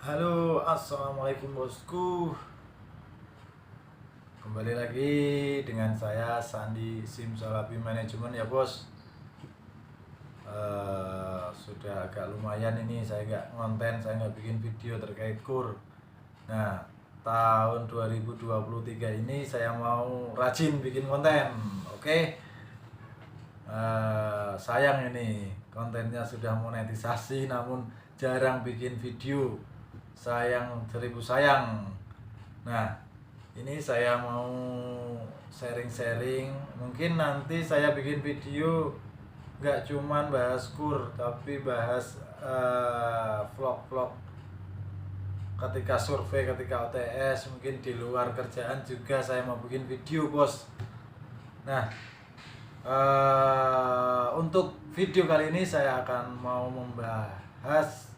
Halo, assalamualaikum bosku. Kembali lagi dengan saya Sandi Simsalabim Manajemen ya bos. Sudah agak lumayan ini saya nggak bikin video terkait KUR. Nah, tahun 2023 ini saya mau rajin bikin konten, oke? Sayang ini kontennya sudah monetisasi namun jarang bikin video. Sayang seribu sayang. Nah, ini saya mau sharing-sharing. Mungkin nanti saya bikin video nggak cuman bahas KUR, tapi bahas vlog-vlog ketika survei, ketika OTS, mungkin di luar kerjaan juga saya mau bikin video bos. Nah, untuk video kali ini saya akan mau membahas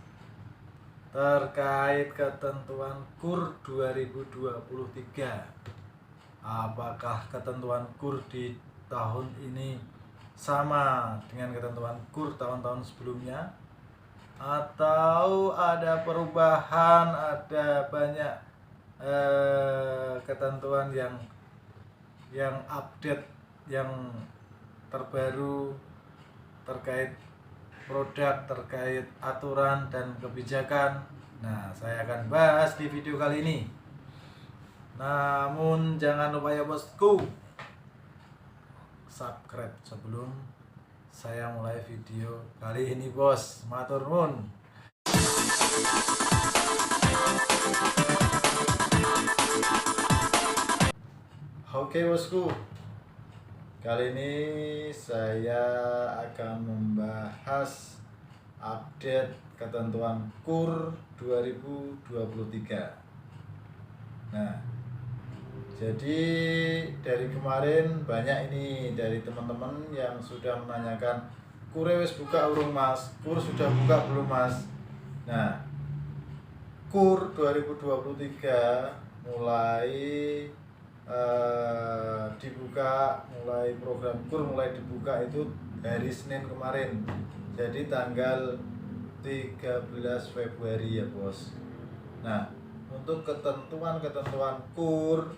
terkait ketentuan KUR 2023. Apakah ketentuan KUR di tahun ini sama dengan ketentuan KUR tahun-tahun sebelumnya, atau ada perubahan, ada banyak ketentuan yang update, yang terbaru terkait produk, terkait aturan dan kebijakan. Nah, saya akan bahas di video kali ini. Namun jangan lupa ya bosku, subscribe sebelum saya mulai video kali ini bos. Matur nuwun. Oke bosku, kali ini saya akan membahas update ketentuan KUR 2023. Nah, jadi dari kemarin banyak ini dari teman-teman yang sudah menanyakan, KUR wis buka urung mas, KUR sudah buka belum mas. Nah, KUR 2023 mulai dibuka, mulai program KUR mulai dibuka itu hari Senin kemarin, jadi tanggal 13 Februari ya bos. Nah, untuk ketentuan KUR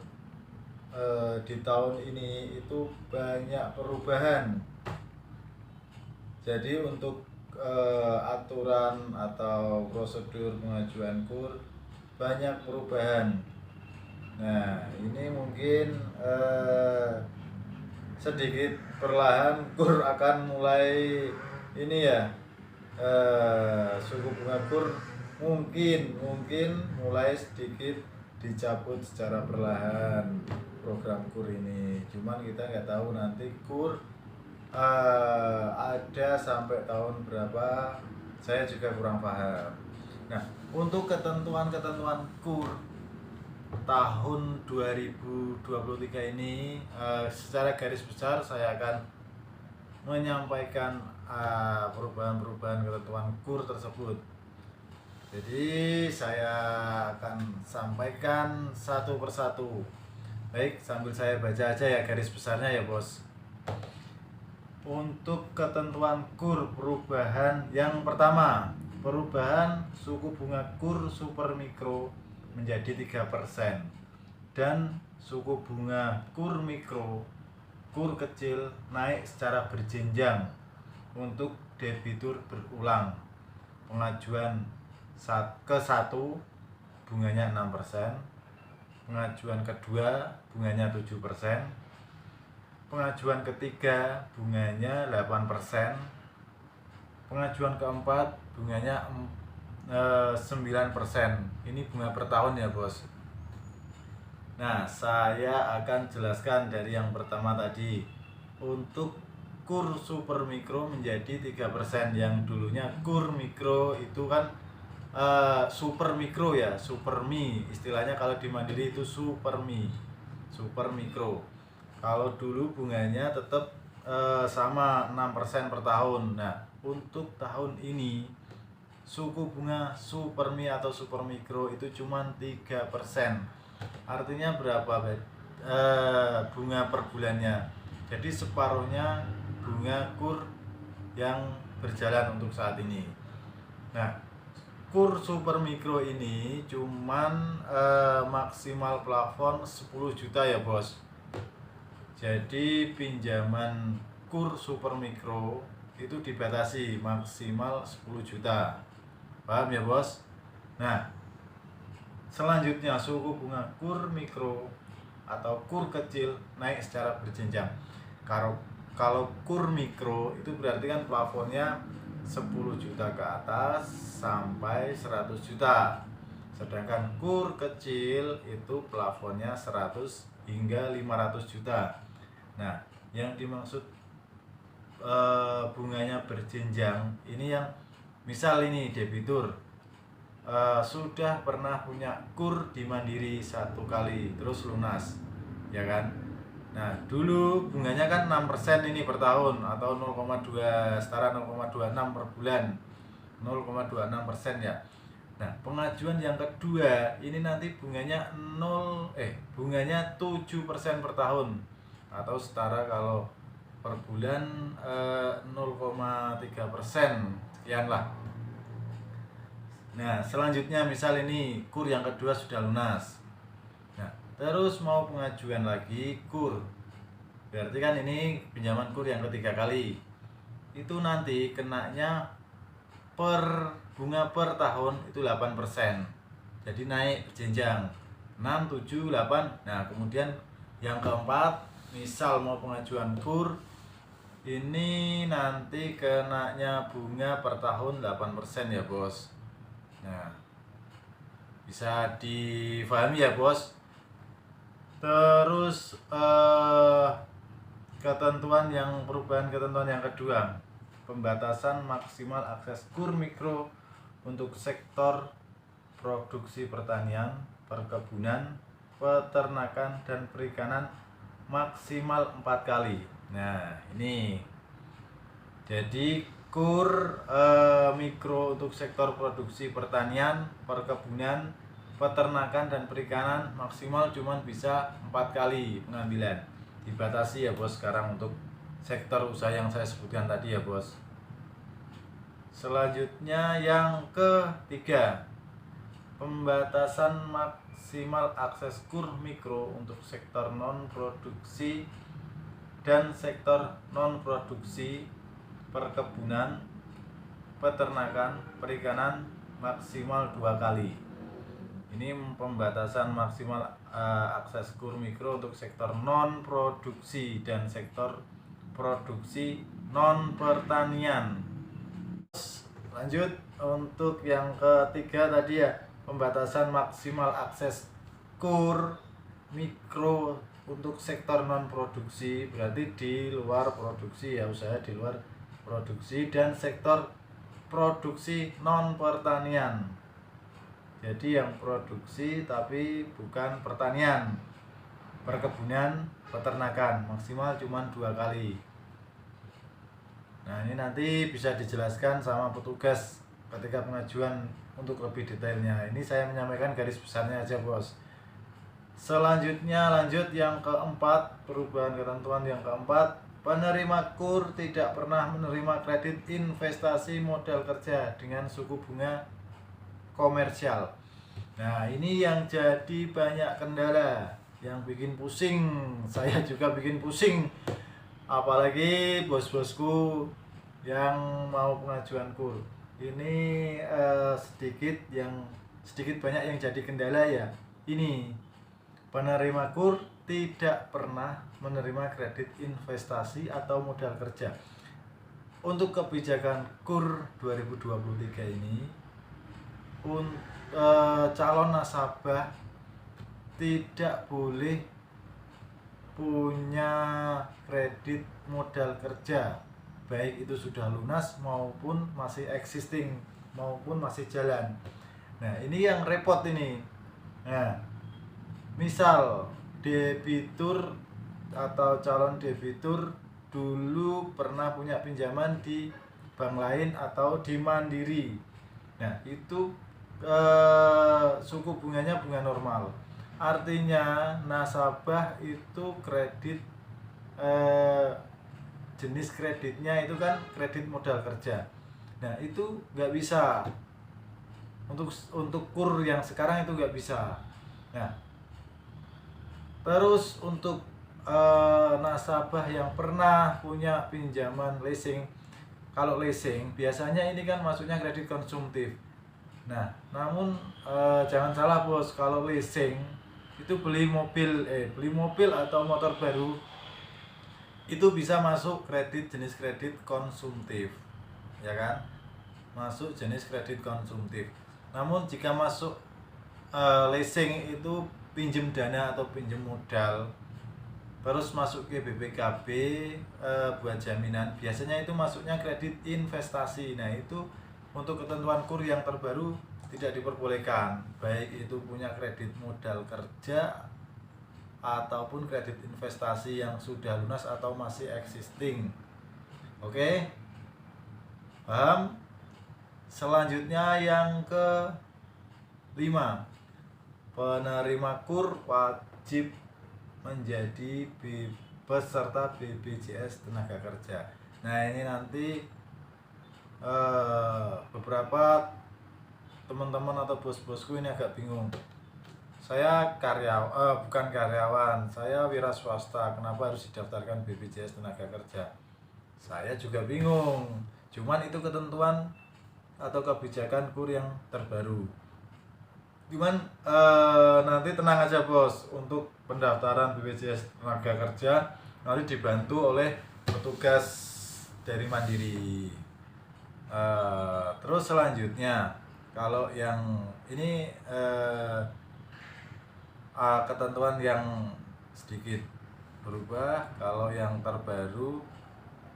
di tahun ini itu banyak perubahan. Jadi untuk aturan atau prosedur pengajuan KUR banyak perubahan. Nah, ini mungkin sedikit perlahan KUR akan mulai ini ya, suku bunga KUR mungkin mulai sedikit dicabut secara perlahan program KUR ini. Cuman kita nggak tahu nanti KUR ada sampai tahun berapa, saya juga kurang paham. Nah, untuk ketentuan KUR tahun 2023 ini secara garis besar saya akan menyampaikan perubahan-perubahan ketentuan KUR tersebut. Jadi saya akan sampaikan satu persatu. Baik, sambil saya baca aja ya garis besarnya ya bos. Untuk ketentuan KUR perubahan yang pertama, perubahan suku bunga KUR super mikro menjadi 3% dan suku bunga KUR mikro, KUR kecil naik secara berjenjang untuk debitur berulang. Pengajuan ke 1 bunganya 6%, pengajuan kedua bunganya 7%, pengajuan ketiga bunganya 8%, pengajuan keempat bunganya 9%. Ini bunga per tahun ya bos. Nah, saya akan jelaskan dari yang pertama tadi. Untuk KUR super mikro menjadi 3%. Yang dulunya KUR mikro itu kan super mikro ya, super mi istilahnya. Kalau di Mandiri itu super mi, super mikro. Kalau dulu bunganya tetap sama 6% per tahun. Nah, untuk tahun ini suku bunga super mi atau super mikro itu cuma 3%. Artinya berapa bunga per bulannya? Jadi separuhnya bunga KUR yang berjalan untuk saat ini. Nah, Kur super mikro ini cuman maksimal plafon 10 juta ya bos. Jadi pinjaman kur super mikro itu dibatasi maksimal 10 juta. Paham ya bos? Nah, selanjutnya suku bunga kur mikro atau kur kecil naik secara berjenjang. Kalau kur mikro itu berarti kan plafonnya 10 juta ke atas sampai 100 juta. Sedangkan kur kecil itu plafonnya 100 hingga 500 juta. Nah, yang dimaksud bunganya berjenjang ini yang misal ini debitur sudah pernah punya kur di Mandiri 1 kali terus lunas, ya kan? Nah, dulu bunganya kan 6% ini per tahun atau 0,2 setara 0,26 per bulan. 0,26% ya. Nah, pengajuan yang kedua ini nanti bunganya 7% per tahun atau setara kalau per bulan 0,3% sekian lah. Nah, selanjutnya misal ini kur yang kedua sudah lunas. Nah, terus mau pengajuan lagi kur. Berarti kan ini pinjaman kur yang ketiga kali. Itu nanti kenanya per bunga per tahun itu 8%. Jadi naik berjenjang. 6, 7, 8. Nah, kemudian yang keempat, misal mau pengajuan kur ini nanti kenanya bunga per tahun 8% ya, Bos. Nah, bisa difahami ya bos. Terus perubahan ketentuan yang kedua, pembatasan maksimal akses kur mikro untuk sektor produksi pertanian, perkebunan, peternakan, dan perikanan maksimal 4 kali. Nah, ini jadi kur mikro untuk sektor produksi pertanian, perkebunan, peternakan, dan perikanan maksimal cuma bisa 4 kali pengambilan. Dibatasi ya bos sekarang untuk sektor usaha yang saya sebutkan tadi ya bos. Selanjutnya yang ketiga, pembatasan maksimal akses kur mikro untuk sektor non produksi dan sektor non produksi perkebunan, peternakan, perikanan maksimal 2 kali. Ini pembatasan maksimal akses kur mikro untuk sektor non produksi dan sektor produksi non pertanian. Lanjut untuk yang ketiga tadi ya, pembatasan maksimal akses kur mikro untuk sektor non produksi, berarti di luar produksi ya, usaha di luar produksi, dan sektor produksi non pertanian. Jadi yang produksi tapi bukan pertanian, perkebunan, peternakan maksimal cuma 2 kali. Nah, ini nanti bisa dijelaskan sama petugas ketika pengajuan untuk lebih detailnya. Ini saya menyampaikan garis besarnya aja bos. Selanjutnya lanjut yang keempat, perubahan ketentuan yang keempat, penerima kur tidak pernah menerima kredit investasi modal kerja dengan suku bunga komersial. Nah, ini yang jadi banyak kendala, yang bikin pusing, saya juga bikin pusing. Apalagi bos-bosku yang mau pengajuan kur. Ini sedikit banyak yang jadi kendala ya. Ini penerima kur tidak pernah menerima kredit investasi atau modal kerja. Untuk kebijakan kur 2023 ini, calon nasabah tidak boleh punya kredit modal kerja, baik itu sudah lunas maupun masih existing maupun masih jalan. Nah, ini yang repot ini. Nah, misal debitur atau calon debitur dulu pernah punya pinjaman di bank lain atau di Mandiri. Nah, itu suku bunganya bunga normal. Artinya nasabah itu kredit jenis kreditnya itu kan kredit modal kerja. Nah, itu nggak bisa. untuk kur yang sekarang itu nggak bisa. Nah, terus untuk nasabah yang pernah punya pinjaman leasing, kalau leasing biasanya ini kan masuknya kredit konsumtif. Nah, namun jangan salah bos, kalau leasing itu beli mobil atau motor baru itu bisa masuk kredit jenis kredit konsumtif, ya kan? Masuk jenis kredit konsumtif. Namun jika masuk leasing itu pinjem dana atau pinjem modal, terus masuk ke BPKB buat jaminan, biasanya itu masuknya kredit investasi. Nah itu untuk ketentuan KUR yang terbaru tidak diperbolehkan, baik itu punya kredit modal kerja ataupun kredit investasi yang sudah lunas atau masih existing. Oke, paham? Selanjutnya yang ke-5, penerima KUR wajib menjadi peserta BPJS Tenaga Kerja. Nah ini nanti beberapa teman-teman atau bos-bosku ini agak bingung. Saya bukan karyawan, saya wira swasta, kenapa harus didaftarkan BPJS Tenaga Kerja? Saya juga bingung. Cuman itu ketentuan atau kebijakan KUR yang terbaru. Cuman nanti tenang aja bos, untuk pendaftaran BPJS Tenaga Kerja nanti dibantu oleh petugas dari Mandiri. Terus selanjutnya, kalau yang ini ketentuan yang sedikit berubah. Kalau yang terbaru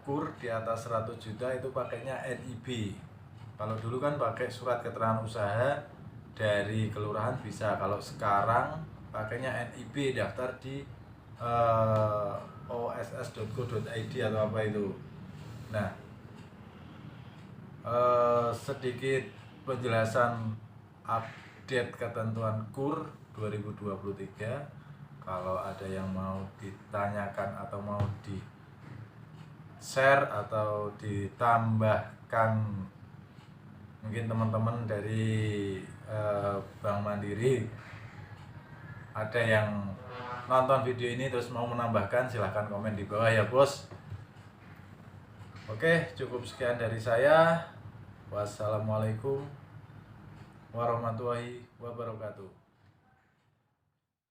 KUR di atas 100 juta itu pakainya NIB. Kalau dulu kan pakai surat keterangan usaha dari kelurahan bisa. Kalau sekarang pakainya NIB, daftar di oss.go.id atau apa itu. Nah, sedikit penjelasan update ketentuan KUR 2023. Kalau ada yang mau ditanyakan atau mau di share atau ditambahkan, mungkin teman-teman dari Bank Mandiri ada yang nonton video ini terus mau menambahkan, silahkan komen di bawah ya bos. Oke, cukup sekian dari saya. Wassalamualaikum warahmatullahi wabarakatuh.